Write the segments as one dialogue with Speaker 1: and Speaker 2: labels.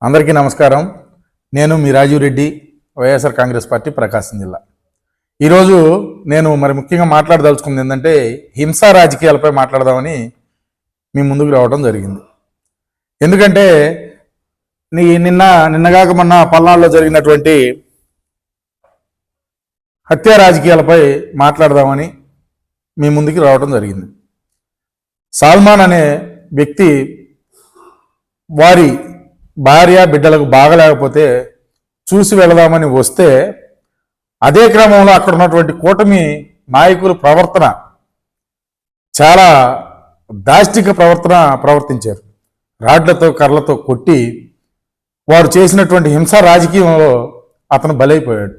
Speaker 1: అందరికీ నమస్కారం. నేను మీ రాజీవ్ రెడ్డి, వైఎస్ఆర్ కాంగ్రెస్ పార్టీ ప్రకాశం జిల్లా. ఈరోజు నేను ముఖ్యంగా మాట్లాడదలుచుకుంది ఏంటంటే హింసా రాజకీయాలపై మాట్లాడదామని మీ ముందుకు రావడం జరిగింది. ఎందుకంటే నిన్నగాక మొన్న పల్నాడులో జరిగినటువంటి హత్యా రాజకీయాలపై మాట్లాడదామని మీ ముందుకు రావడం జరిగింది. సల్మాన్ అనే వ్యక్తి వారి భార్య బిడ్డలకు బాగలేకపోతే చూసి వెళదామని వస్తే అదే క్రమంలో అక్కడ ఉన్నటువంటి కూటమి నాయకుల ప్రవర్తన చాలా దాష్టిక ప్రవర్తించారు. రాడ్లతో కర్రలతో కొట్టి వారు చేసినటువంటి హింసా రాజకీయంలో అతను బలైపోయాడు.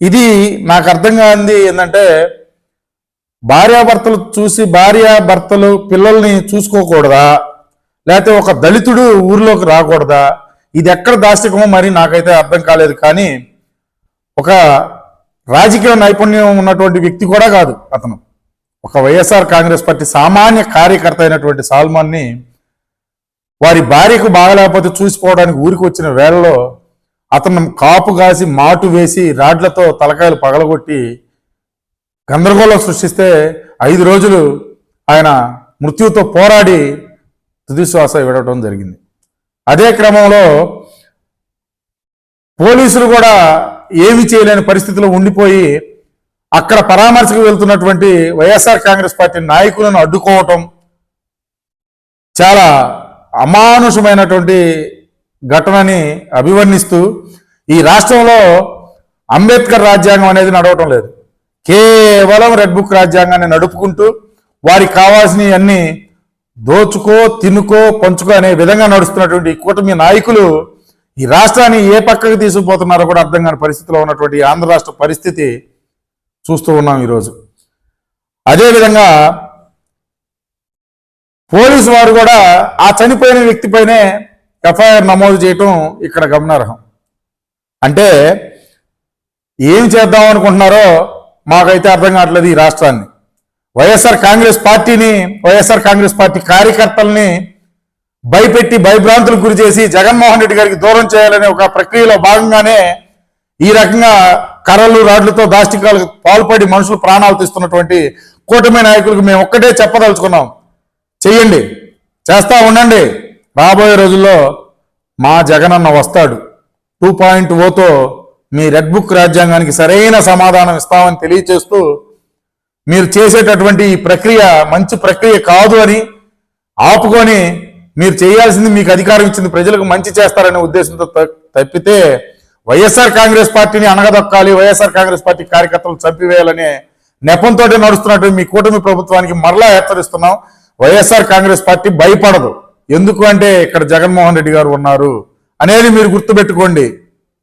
Speaker 1: ఇది నాకు అర్థం కానిది ఏంటంటే భార్యాభర్తలు పిల్లల్ని చూసుకోకూడదా, లేకపోతే ఒక దళితుడు ఊరిలోకి రాకూడదా? ఇది ఎక్కడ దాష్టికమో మరి నాకైతే అర్థం కాలేదు. కానీ ఒక రాజకీయ నైపుణ్యం ఉన్నటువంటి వ్యక్తి కూడా కాదు అతను. ఒక వైఎస్ఆర్ కాంగ్రెస్ పార్టీ సామాన్య కార్యకర్త అయినటువంటి సల్మాన్ని వారి భార్యకు బాగలేకపోతే చూసిపోవడానికి ఊరికి వచ్చిన వేళలో అతను కాపు కాసి మాటు వేసి రాడ్లతో తలకాయలు పగలగొట్టి గందరగోళం సృష్టిస్తే 5 రోజులు ఆయన మృత్యువుతో పోరాడి తుదిశ్వాస విడవడం జరిగింది. అదే క్రమంలో పోలీసులు కూడా ఏమీ చేయలేని పరిస్థితిలో ఉండిపోయి అక్కడ పరామర్శకు వెళ్తున్నటువంటి వైఎస్ఆర్ కాంగ్రెస్ పార్టీ నాయకులను అడ్డుకోవటం చాలా అమానుషమైనటువంటి ఘటనని అభివర్ణిస్తూ ఈ రాష్ట్రంలో అంబేద్కర్ రాజ్యాంగం అనేది నడవటం లేదు. కేవలం రెడ్ బుక్ రాజ్యాంగాన్ని నడుపుకుంటూ వారికి కావాల్సినవి అన్ని దోచుకో తినుకో పంచుకో అనే విధంగా నడుస్తున్నటువంటి కూటమి నాయకులు ఈ రాష్ట్రాన్ని ఏ పక్కకు తీసుకుపోతున్నారో కూడా అర్థం కాని పరిస్థితిలో ఉన్నటువంటి ఆంధ్ర రాష్ట్ర పరిస్థితి చూస్తూ ఉన్నాం ఈరోజు. అదేవిధంగా పోలీసు వారు కూడా ఆ చనిపోయిన వ్యక్తిపైనే ఎఫ్ఐఆర్ నమోదు చేయటం ఇక్కడ గమనార్హం. అంటే ఏం చేద్దాం అనుకుంటున్నారో మాకైతే అర్థం కావట్లేదు. ఈ రాష్ట్రాన్ని వైఎస్ఆర్ కాంగ్రెస్ పార్టీ కార్యకర్తల్ని భయపెట్టి భయభ్రాంతులకు గురి చేసి జగన్మోహన్ రెడ్డి గారికి దూరం చేయాలనే ఒక ప్రక్రియలో భాగంగానే ఈ రకంగా కర్రలు రాడ్లతో దాష్టికాలకు పాల్పడి మనుషులు ప్రాణాలు తీస్తున్నటువంటి కూటమి నాయకులకు మేము ఒక్కటే చెప్పదలుచుకున్నాం. చెయ్యండి, చేస్తా ఉండండి. రాబోయే రోజుల్లో మా జగనన్న వస్తాడు. 2.0తో మీ రెడ్ బుక్ రాజ్యాంగానికి సరైన సమాధానం ఇస్తామని తెలియచేస్తూ మీరు చేసేటటువంటి ఈ ప్రక్రియ మంచి ప్రక్రియ కాదు అని ఆపుకొని మీరు చేయాల్సింది, మీకు అధికారం ఇచ్చింది ప్రజలకు మంచి చేస్తారనే ఉద్దేశంతో తప్పితే వైఎస్ఆర్ కాంగ్రెస్ పార్టీని అనగదొక్కాలి, వైఎస్ఆర్ కాంగ్రెస్ పార్టీ కార్యకర్తలు చంపివేయాలనే నెపంతో నడుస్తున్నటువంటి మీ కూటమి ప్రభుత్వానికి మరలా హెచ్చరిస్తున్నాం. వైఎస్ఆర్ కాంగ్రెస్ పార్టీ భయపడదు. ఎందుకు అంటే ఇక్కడ జగన్మోహన్ రెడ్డి గారు ఉన్నారు అనేది మీరు గుర్తుపెట్టుకోండి.